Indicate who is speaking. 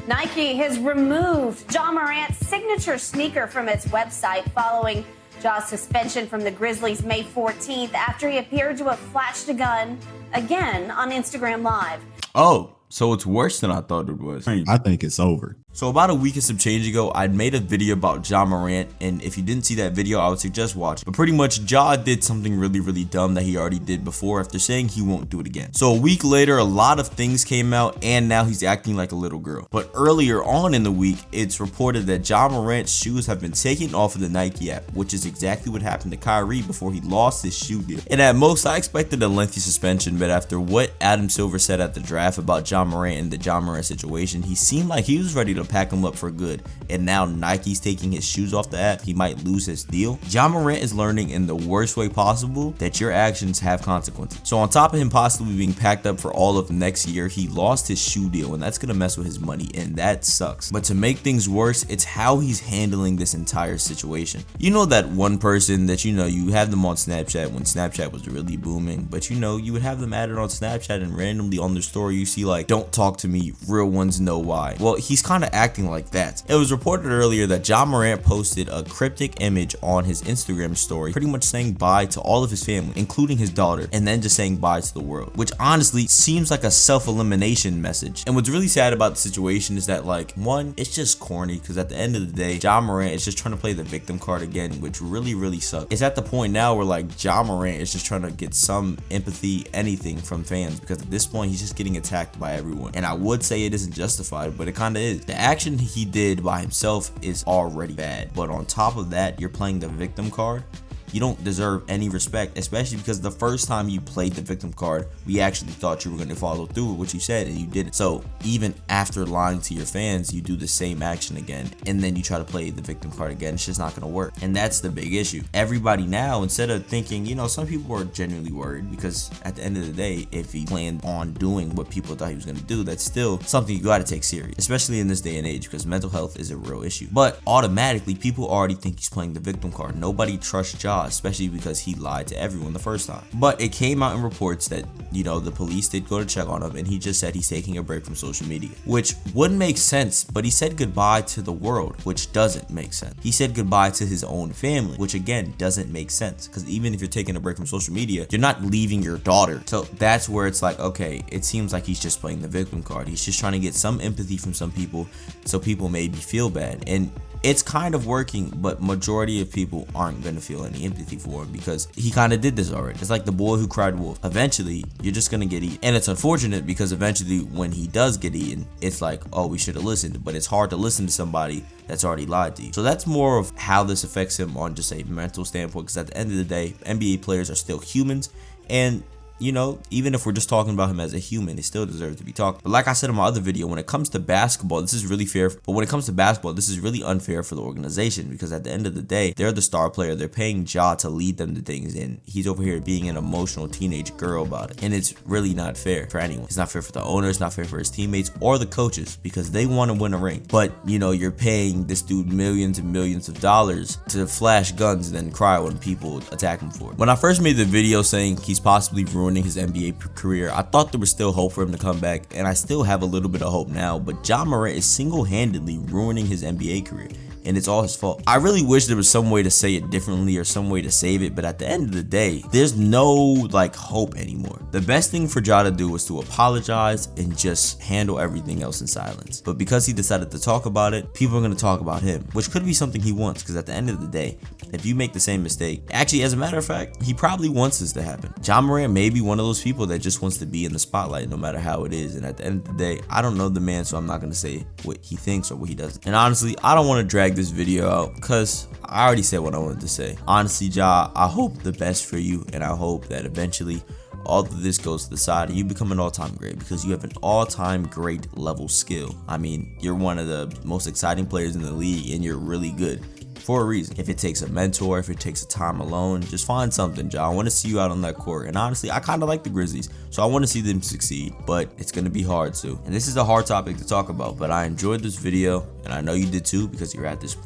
Speaker 1: Nike has removed Ja Morant's signature sneaker from its website following Ja's suspension from the Grizzlies May 14th after he appeared to have flashed a gun again on Instagram Live.
Speaker 2: Oh, so it's worse than I thought it was.
Speaker 3: I think it's over.
Speaker 2: So about a week and some change ago, I'd made a video about Ja Morant, and if you didn't see that video, I would suggest watching. But pretty much, Ja did something really dumb that he already did before after saying he won't do it again. So a week later, a lot of things came out, and now he's acting like a little girl. But earlier on in the week, it's reported that Ja Morant's shoes have been taken off of the Nike app, which is exactly what happened to Kyrie before he lost his shoe deal. And at most, I expected a lengthy suspension, but after what Adam Silver said at the draft about Ja Morant and the Ja Morant situation, he seemed like he was ready to pack him up for good. And now Nike's taking his shoes off the app, he might lose his deal. Ja Morant is learning in the worst way possible that your actions have consequences. So on top of him possibly being packed up for all of next year, he lost his shoe deal, and that's gonna mess with his money, and that sucks. But to make things worse, it's how he's handling this entire situation. You know that one person that you have them on Snapchat when Snapchat was really booming, but you would have them added on Snapchat and randomly on their story you see like, "Don't talk to me, real ones know why." Well, he's kind of acting like that. It was reported earlier that Ja Morant posted a cryptic image on his Instagram story, pretty much saying bye to all of his family, including his daughter, and then just saying bye to the world, which honestly seems like a self-elimination message. And what's really sad about the situation is that, like, one, it's just corny, because at the end of the day, Ja Morant is just trying to play the victim card again, which really sucks. It's at the point now where like Ja Morant is just trying to get some empathy, anything from fans, because at this point he's just getting attacked by everyone. And I would say it isn't justified, but it kind of is. The action he did by himself is already bad, but on top of that, you're playing the victim card. You don't deserve any respect, especially because the first time you played the victim card, we actually thought you were going to follow through with what you said, and you didn't. So even after lying to your fans, you do the same action again, and then you try to play the victim card again. It's just not going to work, and that's the big issue. Everybody now, instead of thinking, some people are genuinely worried, because at the end of the day, if he planned on doing what people thought he was going to do, that's still something you got to take serious, especially in this day and age, because mental health is a real issue. But automatically, people already think he's playing the victim card. Nobody trusts Ja, especially because he lied to everyone the first time. But it came out in reports that, the police did go to check on him, and he just said he's taking a break from social media, which wouldn't make sense, but he said goodbye to the world, which doesn't make sense. He said goodbye to his own family, which again doesn't make sense, because even if you're taking a break from social media, you're not leaving your daughter. So that's where it's like, okay, it seems like he's just playing the victim card. He's just trying to get some empathy from some people, so people maybe feel bad. And it's kind of working, but majority of people aren't going to feel any empathy for him, because he kind of did this already. It's like the boy who cried wolf. Eventually, you're just going to get eaten. And it's unfortunate, because eventually when he does get eaten, it's like, oh, we should have listened. But it's hard to listen to somebody that's already lied to you. So that's more of how this affects him on just a mental standpoint, because at the end of the day, NBA players are still humans, and even if we're just talking about him as a human, he still deserves to be talked. But like I said in my other video, when it comes to basketball, this is really fair. But when it comes to basketball, this is really unfair for the organization, because at the end of the day, they're the star player. They're paying Ja to lead them to things, and he's over here being an emotional teenage girl about it. And it's really not fair for anyone. It's not fair for the owner. It's not fair for his teammates or the coaches, because they want to win a ring. But you're paying this dude millions and millions of dollars to flash guns and then cry when people attack him for it. When I first made the video saying he's possibly ruining his NBA career, I thought there was still hope for him to come back, and I still have a little bit of hope now, but Ja Morant is single-handedly ruining his NBA career, and it's all his fault. I really wish there was some way to say it differently or some way to save it, but at the end of the day, there's no hope anymore. The best thing for Ja to do was to apologize and just handle everything else in silence. But because he decided to talk about it, people are going to talk about him, which could be something he wants, because at the end of the day, if you make the same mistake, actually, as a matter of fact, he probably wants this to happen. Ja Morant may be one of those people that just wants to be in the spotlight no matter how it is, and at the end of the day, I don't know the man, so I'm not going to say what he thinks or what he doesn't. And honestly, I don't want to drag this video out, because I already said what I wanted to say. Honestly, Ja, I hope the best for you, and I hope that eventually all of this goes to the side and you become an all-time great, because you have an all-time great level skill. I mean, you're one of the most exciting players in the league, and you're really good for a reason. If it takes a mentor, if it takes a time alone, just find something, Ja. I want to see you out on that court. And honestly, I kind of like the Grizzlies, so I want to see them succeed, but it's going to be hard too. And this is a hard topic to talk about, but I enjoyed this video, and I know you did too, because you're at this point.